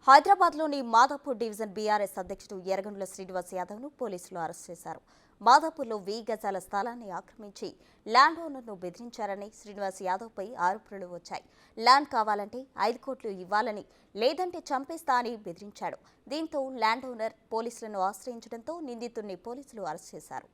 హైదరాబాద్లోని Madhapur division BRS అధ్యక్షుడు ఎర్రగొండ్ల శ్రీనివాస్ యాదవ్ను పోలీసులు అరెస్ట్ చేశారు. మాదాపూర్లో 1000 గజాల స్థలాన్ని ఆక్రమించి ల్యాండ్ ఓనర్ను బెదిరించారని శ్రీనివాస్ యాదవ్పై ఆరోపణలు వచ్చాయి. ల్యాండ్ కావాలంటే 5 కోట్లు ఇవ్వాలని, లేదంటే చంపేస్తా అని బెదిరించాడు. దీంతో ల్యాండ్ ఓనర్ పోలీసులను ఆశ్రయించడంతో నిందితుడిని పోలీసులు అరెస్ట్ చేశారు.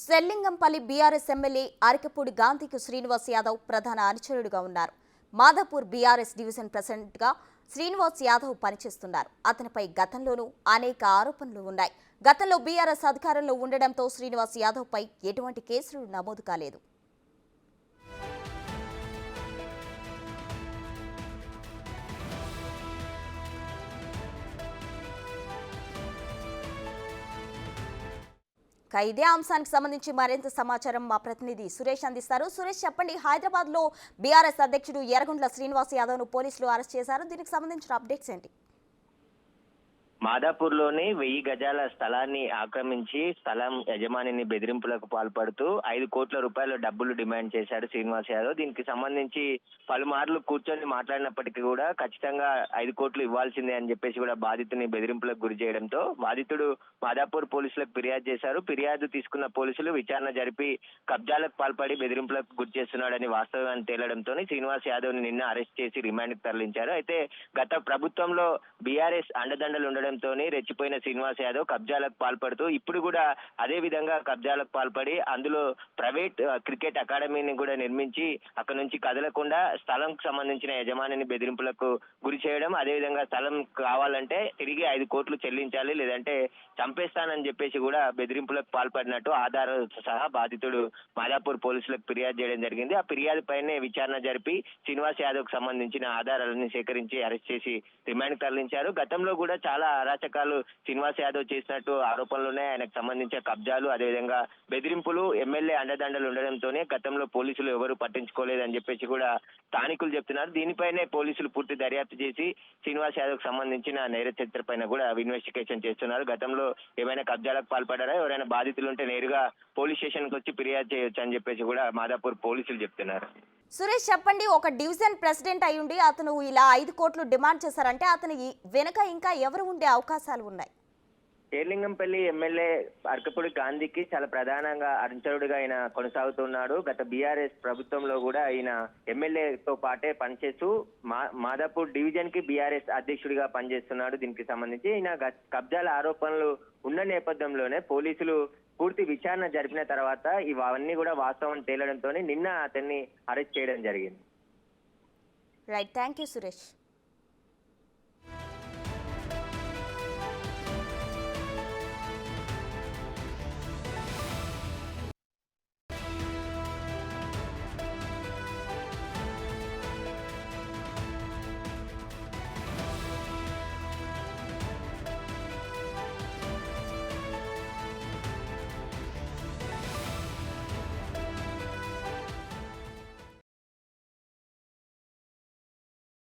సెల్లింగంపల్లి బీఆర్ఎస్ ఎమ్మెల్యే అరకపూడి గాంధీకి శ్రీనివాస్ యాదవ్ ప్రధాన అనుచరుడుగా ఉన్నారు. మాదాపూర్ బీఆర్ఎస్ డివిజన్ ప్రెసిడెంట్గా శ్రీనివాస్ యాదవ్ పనిచేస్తున్నారు. అతనిపై గతంలోనూ అనేక ఆరోపణలు ఉన్నాయి. గతంలో బీఆర్ఎస్ అధికారంలో ఉండడంతో శ్రీనివాస్ యాదవ్పై ఎటువంటి కేసులు నమోదు కాలేదు. ఇదే అంశానికి సంబంధించి మరింత సమాచారం మా ప్రతినిధి సురేష్ అందిస్తారు. సురేష్, చెప్పండి, హైదరాబాద్ లో బీఆర్ఎస్ అధ్యక్షుడు ఎర్రగొండ్ల శ్రీనివాస్ యాదవ్ ను పోలీసులు అరెస్ట్ చేశారు. దీనికి సంబంధించిన అప్డేట్స్ ఏంటి? మాదాపూర్లోని 1000 గజాల స్థలాన్ని ఆక్రమించి స్థలం యజమానిని బెదిరింపులకు పాల్పడుతూ 5 కోట్ల రూపాయల డబ్బులు డిమాండ్ చేశాడు శ్రీనివాస్ యాదవ్. దీనికి సంబంధించి పలుమార్లు కూర్చొని మాట్లాడినప్పటికీ కూడా ఖచ్చితంగా 5 కోట్లు ఇవ్వాల్సిందే అని చెప్పేసి కూడా బాధితుని బెదిరింపులకు గురి చేయడంతో బాధితుడు మాదాపూర్ పోలీసులకు ఫిర్యాదు చేశారు. ఫిర్యాదు తీసుకున్న పోలీసులు విచారణ జరిపి కబ్జాలకు పాల్పడి బెదిరింపులకు గురి చేస్తున్నాడని వాస్తవాన్ని తేలడంతో శ్రీనివాస్ యాదవ్ ని నిన్న అరెస్ట్ చేసి రిమాండ్కి తరలించారు. అయితే గత ప్రభుత్వంలో బీఆర్ఎస్ అండదండలు ఉండడం రెచ్చిపోయిన శ్రీనివాస్ యాదవ్ కబ్జాలకు పాల్పడుతూ ఇప్పుడు కూడా అదే విధంగా కబ్జాలకు పాల్పడి అందులో ప్రైవేట్ క్రికెట్ అకాడమీని కూడా నిర్మించి అక్కడ నుంచి కదలకుండా స్థలం సంబంధించిన యజమానిని బెదిరింపులకు గురి చేయడం, అదేవిధంగా స్థలం కావాలంటే తిరిగి 5 కోట్లు చెల్లించాలి, లేదంటే చంపేస్తానని చెప్పేసి కూడా బెదిరింపులకు పాల్పడినట్టు ఆధారాలతో సహా బాధితుడు మాదాపూర్ పోలీసులకు ఫిర్యాదు చేయడం జరిగింది. ఆ ఫిర్యాదు పైనే విచారణ జరిపి శ్రీనివాస్ యాదవ్ కు సంబంధించిన ఆధారాలను సేకరించి అరెస్ట్ చేసి రిమాండ్ తరలించారు. గతంలో కూడా చాలా అరాచకాలు శ్రీనివాస్ యాదవ్ చేసినట్టు ఆరోపణలు ఉన్నాయి. ఆయనకు సంబంధించిన కబ్జాలు, అదేవిధంగా బెదిరింపులు, ఎమ్మెల్యే అండదండలు ఉండడంతోనే గతంలో పోలీసులు ఎవరు పట్టించుకోలేదని చెప్పేసి కూడా స్థానికులు చెప్తున్నారు. దీనిపైనే పోలీసులు పూర్తి దర్యాప్తు చేసి శ్రీనివాస్ యాదవ్ కు సంబంధించిన నేర చరిత్ర పైన కూడా ఇన్వెస్టిగేషన్ చేస్తున్నారు. గతంలో ఏమైనా కబ్జాలకు పాల్పడారా, ఎవరైనా బాధితులు ఉంటే నేరుగా పోలీస్ స్టేషన్ కి వచ్చి ఫిర్యాదు చేయొచ్చు అని చెప్పేసి కూడా మాదాపూర్ పోలీసులు చెప్తున్నారు. సురేష్, చెప్పండి, ఒక డివిజన్ ప్రెసిడెంట్ అయ్యుండి అతను ఇలా 5 కోట్లు డిమాండ్ చేశారంటే అతని వెనుక ఇంకా ఎవరు ఉండే అవకాశాలు ఉన్నాయి? షేర్లింగంపల్లి ఎమ్మెల్యే అరకపూడి గాంధీకి చాలా ప్రధానంగా అనుచరుడుగా ఆయన కొనసాగుతున్నాడు. గత బీఆర్ఎస్ ప్రభుత్వంలో కూడా ఆయన ఎమ్మెల్యేతో పాటే పనిచేస్తూ మాదాపూర్ డివిజన్ కి బీఆర్ఎస్ అధ్యక్షుడిగా పనిచేస్తున్నాడు. దీనికి సంబంధించి ఆయన కబ్జాల ఆరోపణలు ఉన్న నేపథ్యంలోనే పోలీసులు పూర్తి విచారణ జరిపిన తర్వాత ఇవన్నీ కూడా వాస్తవం తేలడంతో నిన్న అతన్ని అరెస్ట్ చేయడం జరిగింది. Right, thank you Suresh.